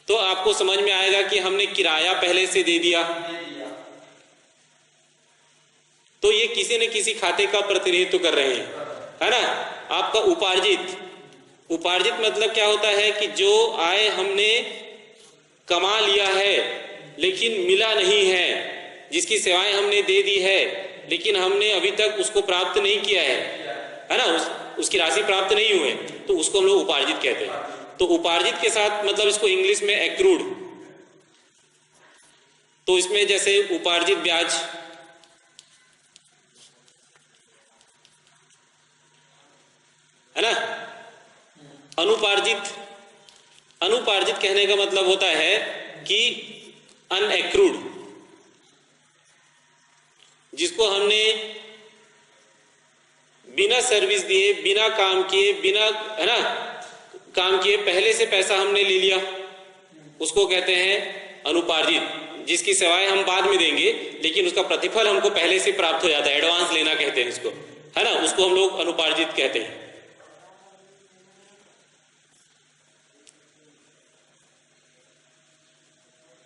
तो आपको समझ में आएगा कि हमने किराया पहले से दे दिया। तो ये किसी न किसी खाते का प्रतिनिधित्व कर रहे हैं, है ना? आपका उपार्जित, उपार्जित मतलब क्या होता है कि जो आय हमने कमा लिया है लेकिन मिला नहीं है, जिसकी सेवाएं हमने दे दी है लेकिन हमने अभी तक उसको प्राप्त नहीं किया है ना? उसकी राशि प्राप्त नहीं हुए, तो उसको हम लोग उपार्जित कहते हैं। तो उपार्जित के साथ मतलब इसको इंग्लिश में एक्रूड, तो इसमें जैसे उपार्जित ब्याज, है ना? अनुपार्जित, अनुपार्जित कहने का मतलब होता है कि अनएक्रूड, जिसको हमने बिना सर्विस दिए, बिना काम किए, बिना, है ना, काम किए पहले से पैसा हमने ले लिया, उसको कहते हैं अनुपार्जित। जिसकी सेवाएं हम बाद में देंगे लेकिन उसका प्रतिफल हमको पहले से प्राप्त हो जाता है, एडवांस लेना कहते हैं इसको, है ना? उसको हम लोग अनुपार्जित कहते हैं।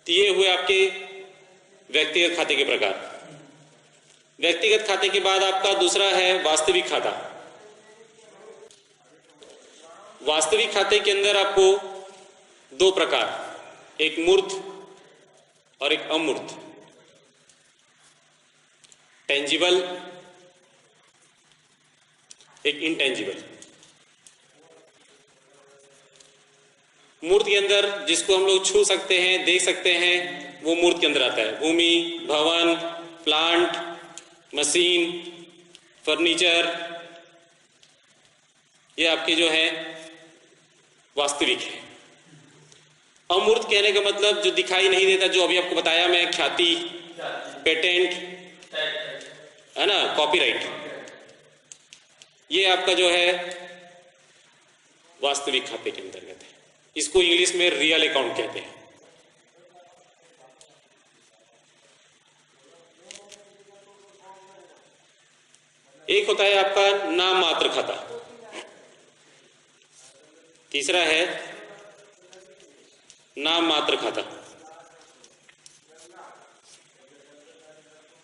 तो ये हुए आपके व्यक्तिगत खाते के प्रकार। व्यक्तिगत खाते के बाद आपका दूसरा है वास्तविक खाता। वास्तविक खाते के अंदर आपको दो प्रकार, एक मूर्त और एक अमूर्त, टेंजिबल, एक इनटेंजिबल। मूर्त के अंदर जिसको हम लोग छू सकते हैं, देख सकते हैं, वो मूर्त के अंदर आता है। भूमि, भवन, प्लांट, मशीन, फर्नीचर, ये आपके जो है वास्तविक है। अमूर्त कहने का मतलब जो दिखाई नहीं देता, जो अभी आपको बताया मैं, ख्याति, पेटेंट, है ना, कॉपीराइट, ये आपका जो है वास्तविक खाते के अंतर्गत है। इसको इंग्लिश में रियल अकाउंट कहते हैं। एक होता है आपका नाम मात्र खाता, तीसरा है नाम मात्र खाता,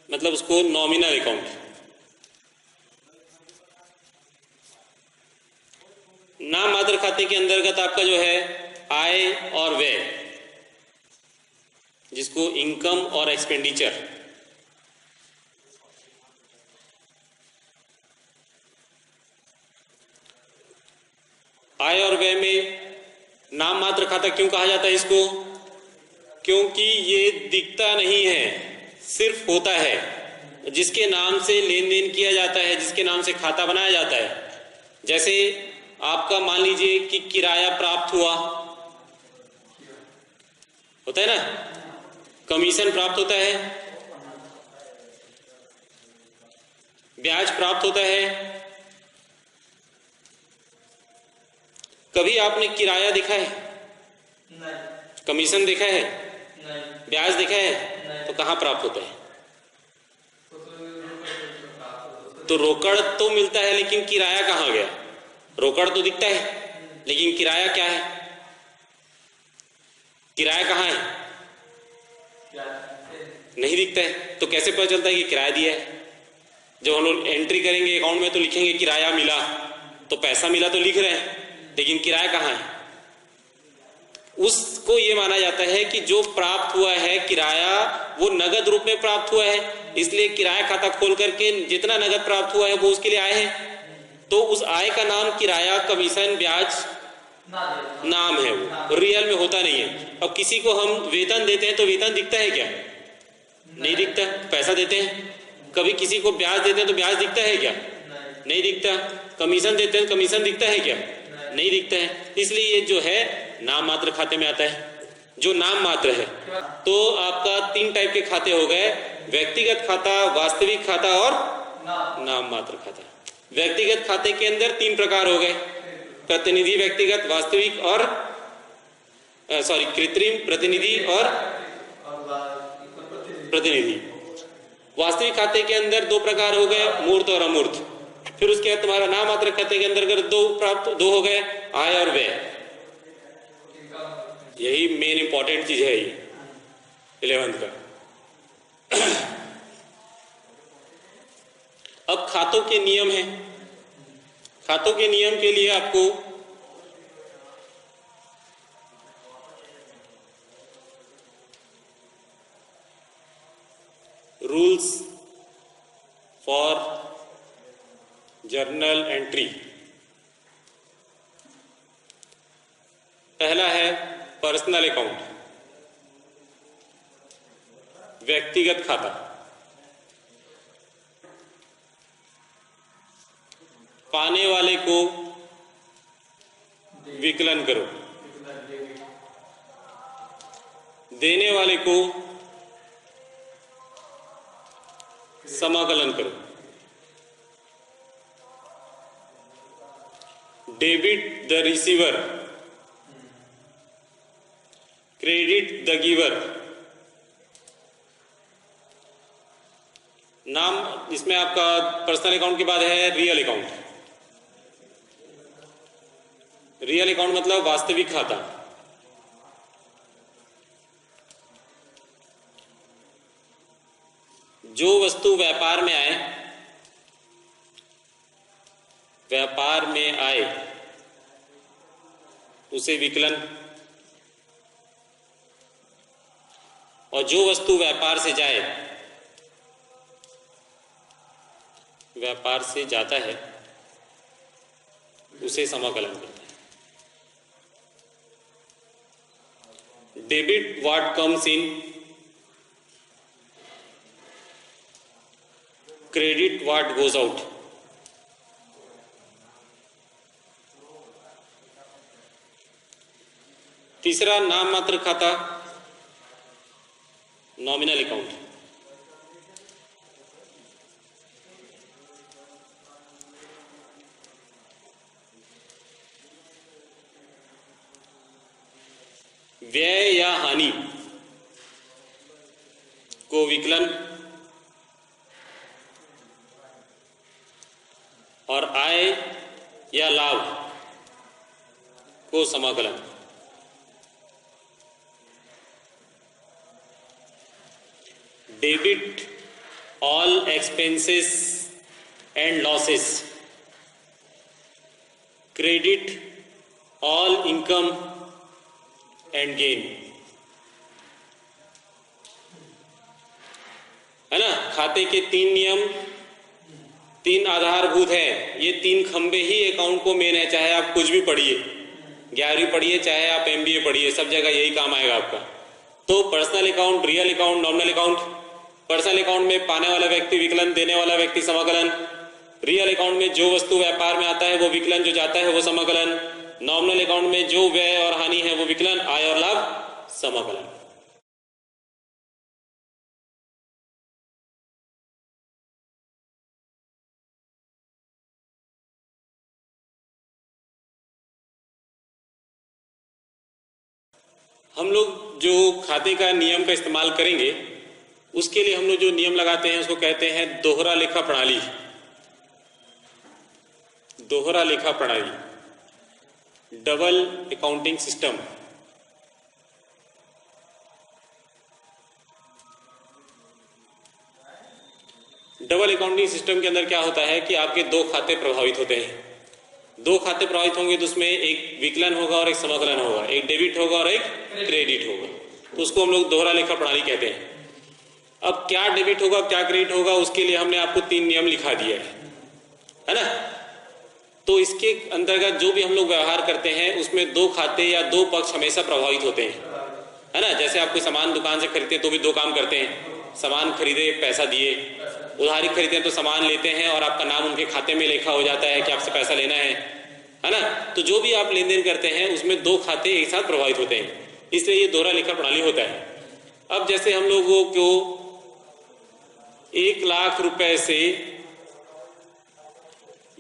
मतलब उसको नॉमिनल अकाउंट। नाम मात्र खाते के अंतर्गत आपका जो है आय और व्यय, जिसको इनकम और एक्सपेंडिचर, आय और व्यय में नाम मात्र खाता क्यों कहा जाता है इसको? क्योंकि ये दिखता नहीं है, सिर्फ होता है। जिसके नाम से लेन देन किया जाता है, जिसके नाम से खाता बनाया जाता है। जैसे आपका मान लीजिए कि किराया प्राप्त हुआ, होता है ना, कमीशन प्राप्त होता है, ब्याज प्राप्त होता है। कभी आपने किराया देखा है? नहीं। कमीशन देखा है? नहीं। ब्याज देखा है? नहीं। तो कहाँ प्राप्त होता है? तो रोकड़ तो मिलता है, लेकिन किराया कहाँ गया? रोकड़ तो दिखता है, लेकिन किराया क्या है? किराया कहाँ है? नहीं दिखता है। तो कैसे पता चलता है कि किराया दिया है? जब हम लोग एंट्री करेंगे अकाउंट में तो लिखेंगे किराया मिला, तो पैसा मिला तो लिख रहे हैं, लेकिन किराया कहाँ है? उसको ये माना जाता है कि जो प्राप्त हुआ है किराया, वो नगद रूप में प्राप्त हुआ है, इसलिए किराया खाता खोल करके जितना नगद प्राप्त हुआ है वो उसके लिए आय है। तो उस आय का नाम किराया, कमीशन, ब्याज नाम है, वो रियल में होता नहीं है। अब किसी को हम वेतन देते हैं तो वेतन दिखता है क्या? नहीं दिखता। पैसा देते हैं, कभी किसी को ब्याज देते हैं तो ब्याज दिखता है क्या? नहीं दिखता। कमीशन देते हैं, कमीशन दिखता है क्या? नहीं दिखता है। इसलिए ये जो है नाम मात्र खाते में आता है, जो नाम मात्र है। तो आपका 3 टाइप के खाते हो गए, व्यक्तिगत खाता, वास्तविक खाता और नाम मात्र खाता। व्यक्तिगत खाते के अंदर 3 प्रकार हो गए, प्रतिनिधि व्यक्तिगत, वास्तविक और कृत्रिम, प्रतिनिधि और प्रतिनिधि। वास्तविक खाते के अंदर 2 प्रकार हो गए, मूर्त और अमूर्त। फिर उसके बाद तुम्हारा नाम मात्र खाते के अंदर 2 हो गए, आय और व्यय। यही मेन इंपॉर्टेंट चीज है ये 11th का। अब खातों के नियम हैं। खातों के नियम के लिए आपको रूल्स फॉर जर्नल एंट्री। पहला है पर्सनल अकाउंट, व्यक्तिगत खाता। पाने वाले को विकलन करो, देने वाले को समाकलन करो। Debit the receiver, credit the giver. नाम इसमें आपका पर्सनल अकाउंट के बाद है रियल अकाउंट। रियल अकाउंट मतलब वास्तविक खाता। जो वस्तु व्यापार में आए, उसे विकलन, और जो वस्तु व्यापार से जाए, व्यापार से जाता है, उसे समाकलन कहते हैं। Debit what comes in, credit what goes out. तीसरा नाम मात्र खाता, नॉमिनल अकाउंट। व्यय या हानि को विकलन और आय या लाभ को समाकलन। Debit all expenses and losses, credit all income and gain, है ना। खाते के 3 नियम, 3 आधारभूत है। ये 3 खंबे ही अकाउंट को मेन है। चाहे आप कुछ भी पढ़िए, 11वीं पढ़िए, चाहे आप MBA पढ़िए, सब जगह यही काम आएगा आपका। तो personal account, real account, nominal account. Personal account में पाने वाला व्यक्ति विकलन, देने वाला व्यक्ति समाकलन। रियल अकाउंट में जो वस्तु व्यापार में आता है वो विकलन, जो जाता है वो समाकलन। नॉमिनल अकाउंट में जो व्यय और हानि है वो विकलन, आय और लाभ समाकलन। हम लोग जो खाते का नियम का इस्तेमाल करेंगे, उसके लिए हम लोग जो नियम लगाते हैं उसको कहते हैं दोहरा लेखा प्रणाली। दोहरा लेखा प्रणाली, double accounting system. Double accounting system के अंदर क्या होता है कि आपके 2 खाते प्रभावित होते हैं। 2 खाते प्रभावित होंगे तो उसमें एक विकलन होगा और एक समाकलन होगा, एक डेबिट होगा और एक क्रेडिट होगा। तो उसको हम लोग दोहरा लेखा प्रणाली कहते हैं। अब क्या डेबिट होगा, क्या क्रेडिट होगा, उसके लिए हमने आपको 3 नियम लिखा दिया है ना। तो इसके अंतर्गत जो भी हम लोग व्यवहार करते हैं उसमें 2 खाते या 2 पक्ष हमेशा प्रभावित होते हैं, है ना। जैसे आप कोई सामान दुकान से खरीदते हैं तो भी 2 काम करते हैं। सामान खरीदे, पैसा दिए। उधारी खरीदते हैं तो सामान लेते हैं और आपका नाम उनके खाते में लिखा हो जाता है कि आपसे पैसा लेना है ना। तो जो भी आप लेन देन करते हैं उसमें 2 खाते एक साथ प्रभावित होते हैं, इसलिए ये दोहरा लेखा प्रणाली होता है। अब जैसे हम लोगों को 1 लाख रुपए से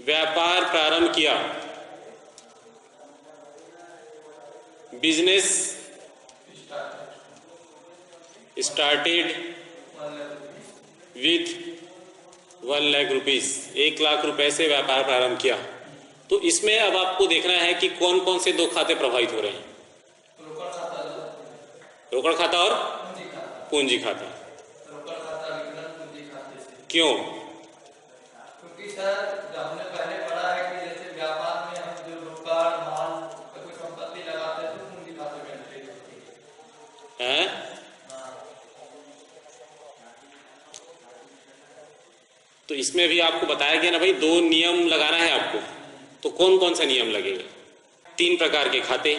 व्यापार प्रारंभ किया, business started with 1 lakh rupees. 1 lakh रुपए से व्यापार प्रारंभ किया। तो इसमें अब आपको देखना है कि कौन कौन से 2 खाते प्रभावित हो रहे हैं। रोकड़ खाता और पूंजी खाता। क्यों? क्योंकि सर हमने पहले पढ़ा है कि जैसे व्यापार में हम जो रोकड़ माल कोई संपत्ति लगाते हैं तो पूंजी खाते में एंट्री होती है। तो इसमें भी आपको बताया गया ना भाई, 2 नियम लगाना है आपको। तो कौन कौन सा नियम लगेगा? 3 प्रकार के खाते,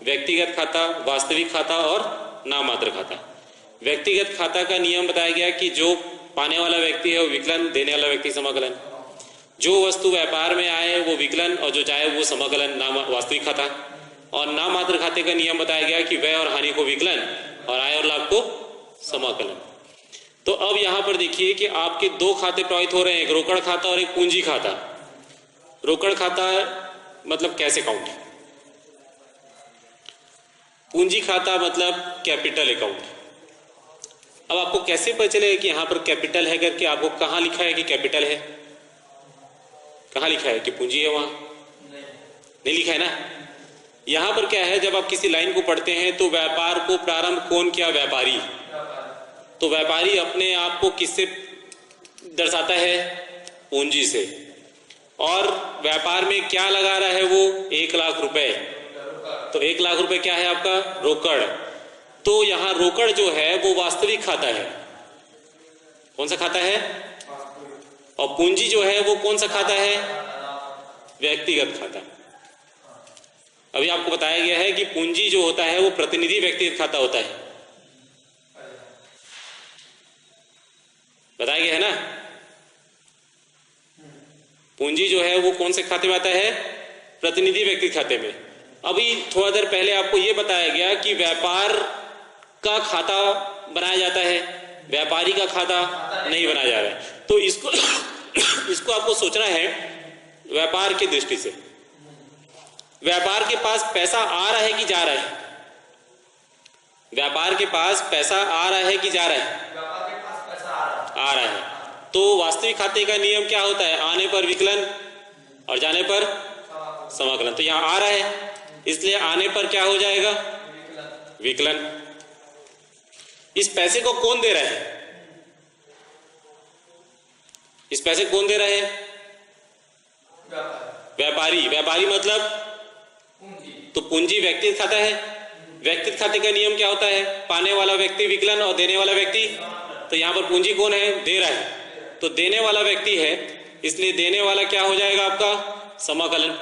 व्यक्तिगत खाता, वास्तविक खाता और नाम मात्र खाता। व्यक्तिगत खाता का नियम बताया गया कि जो पाने वाला व्यक्ति है वो विकलन, देने वाला व्यक्ति समाकलन। जो वस्तु व्यापार में आए वो विकलन और जो जाए वो समाकलन, नाम वास्तविक खाता। और नाम मात्र खाते का नियम बताया गया कि व्यय और हानि को विकलन और आय और लाभ को समाकलन। तो अब यहां पर देखिए कि आपके 2 खाते प्रभावित हो रहे हैं, एक रोकड़ खाता और एक पूंजी खाता। रोकड़ खाता मतलब कैश अकाउंट, पूंजी खाता मतलब कैपिटल अकाउंट। अब आपको कैसे पता चलेगा कि यहां पर कैपिटल है करके? आपको कहां लिखा है कि कैपिटल है? कहां लिखा है कि पूंजी है? वहां नहीं लिखा है ना। यहां पर क्या है, जब आप किसी लाइन को पढ़ते हैं तो व्यापार को प्रारंभ कौन किया? व्यापारी। तो व्यापारी अपने आप को किससे दर्शाता है? पूंजी से। और व्यापार में क्या लगा रहा है वो? 1 लाख रुपए। तो 1 लाख रुपए क्या है आपका? रोकड़। तो यहाँ रोकड़ जो है वो वास्तविक खाता है। कौन सा खाता है? और पूंजी जो है वो कौन सा खाता है? व्यक्तिगत खाता। अभी आपको बताया गया है कि पूंजी जो होता है वो प्रतिनिधि व्यक्तिगत खाता होता है, बताया गया है ना। पूंजी जो है वो कौन से खाते में आता है? प्रतिनिधि व्यक्तिगत खाते में। अभी थोड़ा देर पहले आपको ये बताया गया कि व्यापार का खाता बनाया जाता है, व्यापारी का खाता नहीं बनाया जा रहा है। तो इसको इसको आपको सोचना है व्यापार की दृष्टि से। व्यापार के पास पैसा आ रहा है कि जा रहा है? व्यापार के पास पैसा आ रहा है कि जा रहा है? व्यापार के पास पैसा आ रहा है। तो वास्तविक खाते का नियम क्या होता है? आने पर विकलन और जाने पर समाकलन। तो यहां आ रहा है, इसलिए आने पर क्या हो जाएगा? विकलन। इस पैसे को कौन दे रहा है? इस पैसे कौन दे रहा है? व्यापारी। व्यापारी मतलब पूंजी। तो पूंजी व्यक्तिगत खाता है। व्यक्तिगत खाते का नियम क्या होता है? पाने वाला व्यक्ति विकलन और देने वाला व्यक्ति। तो यहां पर पूंजी कौन है? दे रहा है। तो देने वाला व्यक्ति है, इसलिए देने वाला क्या हो जाएगा आपका? समाकलन।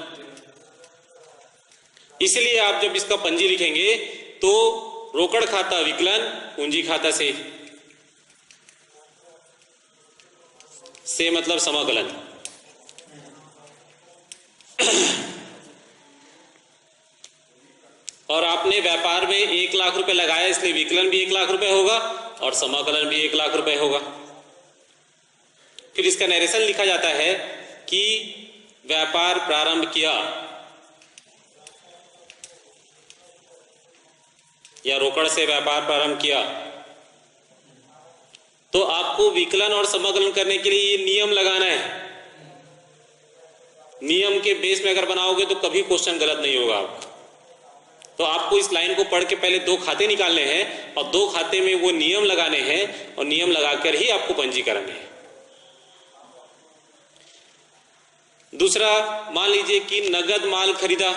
इसलिए आप जब इसका पंजी लिखेंगे तो रोकड़ खाता विकलन, पूंजी खाता से मतलब समाकलन। और आपने व्यापार में 1 लाख रुपए लगाया, इसलिए विकलन भी 1 लाख रुपए होगा और समाकलन भी 1 लाख रुपए होगा। फिर इसका नरेशन लिखा जाता है कि व्यापार प्रारंभ किया या रोकड़ से व्यापार प्रारंभ किया। तो आपको विकलन और समाकलन करने के लिए ये नियम लगाना है। नियम के बेस में अगर बनाओगे तो कभी क्वेश्चन गलत नहीं होगा आपका। तो आपको इस लाइन को पढ़ के पहले 2 खाते निकालने हैं और 2 खाते में वो नियम लगाने हैं और नियम लगाकर ही आपको पंजीकरण है। दूसरा, मान लीजिए कि नगद माल खरीदा,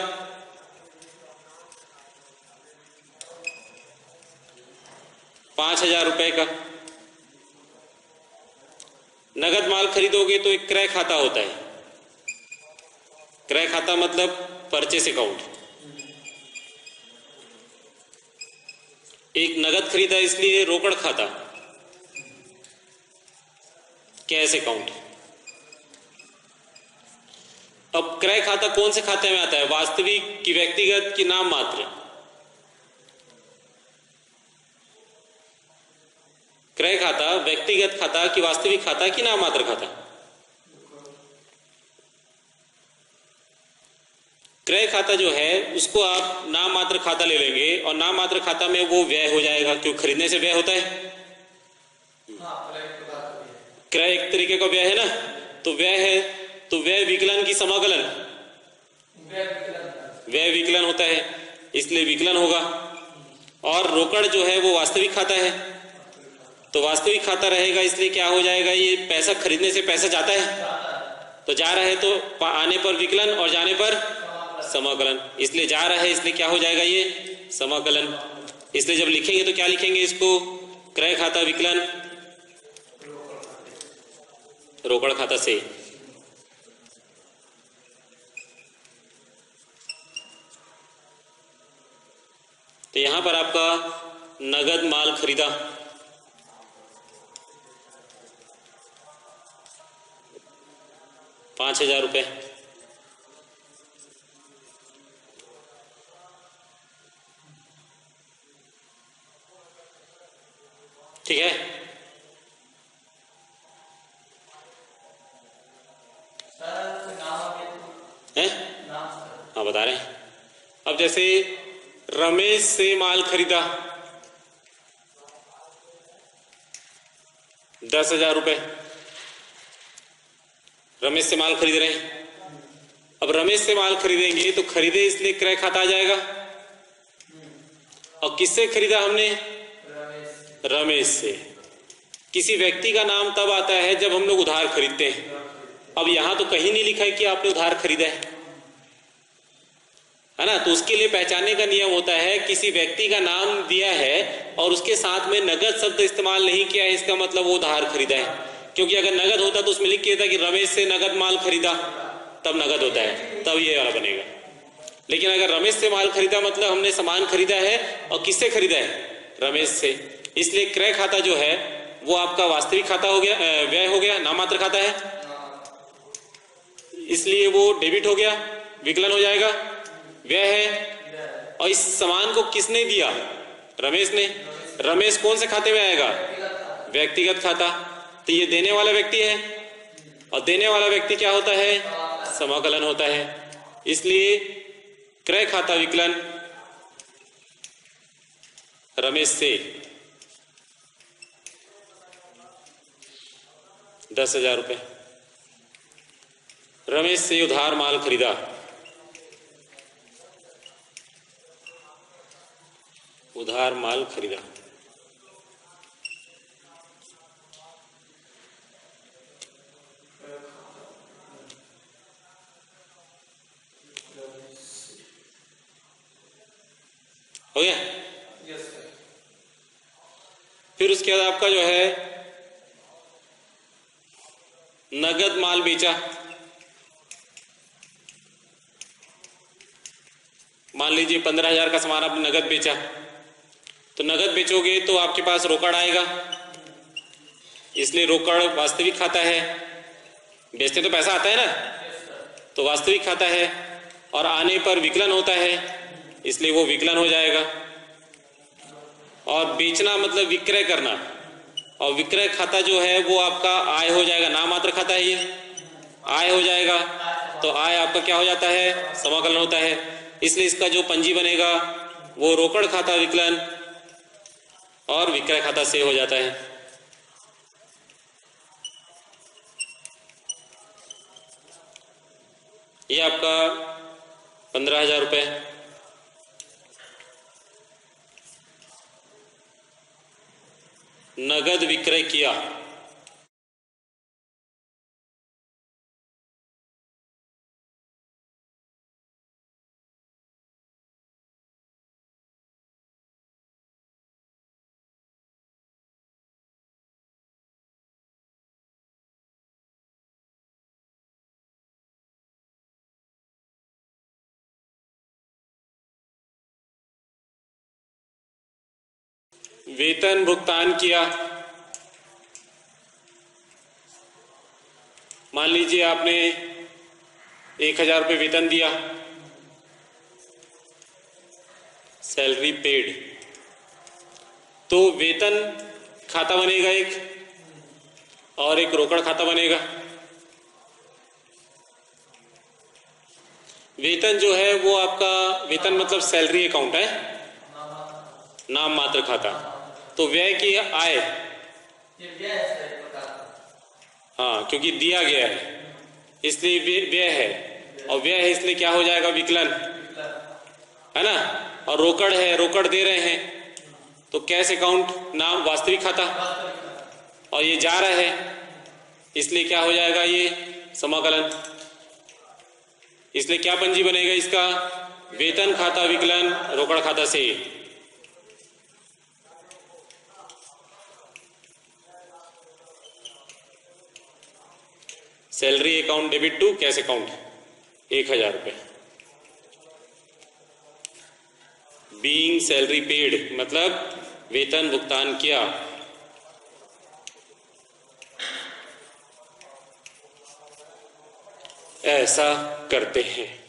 ₹5000 का नगद माल खरीदोगे तो एक क्रय खाता होता है। क्रय खाता मतलब परचेस अकाउंट। एक नगद खरीदा इसलिए रोकड़ खाता, कैश अकाउंट। अब क्रय खाता कौन से खाते में आता है? वास्तविक की व्यक्तिगत की नाम मात्र? क्रय खाता व्यक्तिगत खाता कि वास्तविक खाता कि नाम मात्र खाता? क्रय खाता जो है उसको आप नाम मात्र खाता ले लेंगे और नाम मात्र खाता में वो व्यय हो जाएगा, क्यों? खरीदने से व्यय होता है। क्रय एक तरीके का व्यय है ना, तो व्यय है, तो व्यय विकलन की समाकलन? व्यय विकलन होता है, इसलिए विकलन होगा। और रोकड़ जो है वो वास्तविक खाता है, तो वास्तविक खाता रहेगा, इसलिए क्या हो जाएगा? ये पैसा खरीदने से पैसा जाता है, तो जा रहा है तो आने पर विकलन और जाने पर समाकलन। इसलिए जा रहा है, इसलिए क्या हो जाएगा? ये समाकलन। इसलिए जब लिखेंगे तो क्या लिखेंगे इसको? क्रय खाता विकलन रोकड़ खाता से। तो यहां पर आपका नगद माल खरीदा, ₹5000। ठीक है। हाँ, बता रहे हैं। अब जैसे रमेश से माल खरीदा ₹10,000। रमेश से माल खरीद रहे हैं। अब रमेश से माल खरीदेंगे तो खरीदे इसलिए क्रय खाता आ जाएगा। और किससे खरीदा हमने? रमेश से। किसी व्यक्ति का नाम तब आता है जब हम लोग उधार खरीदते हैं। अब यहां तो कहीं नहीं लिखा है कि आपने उधार खरीदा है है ना। तो उसके लिए पहचानने का नियम होता है, किसी व्यक्ति का नाम दिया है और उसके साथ में नगद शब्द इस्तेमाल नहीं किया है, इसका मतलब वो उधार खरीदा है। क्योंकि अगर नगद होता तो उसमें लिख के था कि रमेश से नगद माल खरीदा, तब नगद होता है, तब ये वाला बनेगा। लेकिन अगर रमेश से माल खरीदा मतलब हमने सामान खरीदा है, और किससे खरीदा है? रमेश से। इसलिए क्रय खाता जो है वो आपका वास्तविक खाता हो गया, व्यय हो गया, नाममात्र खाता है, इसलिए वो डेबिट हो गया, विकलन हो जाएगा, व्यय है। और इस सामान को किसने दिया? रमेश ने। रमेश कौन से खाते में आएगा? व्यक्तिगत खाता। तो ये देने वाला व्यक्ति है, और देने वाला व्यक्ति क्या होता है? समाकलन होता है। इसलिए क्रय खाता विकलन रमेश से 10,000 रुपए, रमेश से उधार माल खरीदा, उधार माल खरीदा। हो गया? फिर उसके बाद आपका जो है नगद माल बेचा। मान लीजिए 15,000 का सामान आपने नगद बेचा, तो नगद बेचोगे तो आपके पास रोकड़ आएगा, इसलिए रोकड़ वास्तविक खाता है। बेचते तो पैसा आता है ना, तो वास्तविक खाता है। और आने पर विकलन होता है, इसलिए वो विकलन हो जाएगा। और बेचना मतलब विक्रय करना, और विक्रय खाता जो है वो आपका आय हो जाएगा, नाममात्र खाता है, ये आय हो जाएगा। तो आय आपका क्या हो जाता है? समाकलन होता है। इसलिए इसका जो पंजी बनेगा वो रोकड़ खाता विकलन और विक्रय खाता से हो जाता है। ये आपका 15,000 रुपए। नगद विक्रय किया, वेतन भुगतान किया। मान लीजिए आपने 1,000 रुपये वेतन दिया, सैलरी पेड, तो वेतन खाता बनेगा एक, और एक रोकड़ खाता बनेगा। वेतन जो है वो आपका, वेतन मतलब सैलरी अकाउंट है, नाम मात्र खाता। तो व्यय की आय, हाँ, क्योंकि दिया गया है इसलिए व्यय है, और व्यय है इसलिए क्या हो जाएगा? विकलन, है ना। और रोकड़ है, रोकड़ दे रहे हैं, तो कैश अकाउंट, नाम वास्तविक खाता, और ये जा रहा है इसलिए क्या हो जाएगा? ये समाकलन। इसलिए क्या पंजी बनेगा इसका? वेतन खाता विकलन रोकड़ खाता से। Salary account debit to cash account 1,000 रुपए। बीइंग सैलरी पेड मतलब वेतन भुगतान किया। ऐसा करते हैं।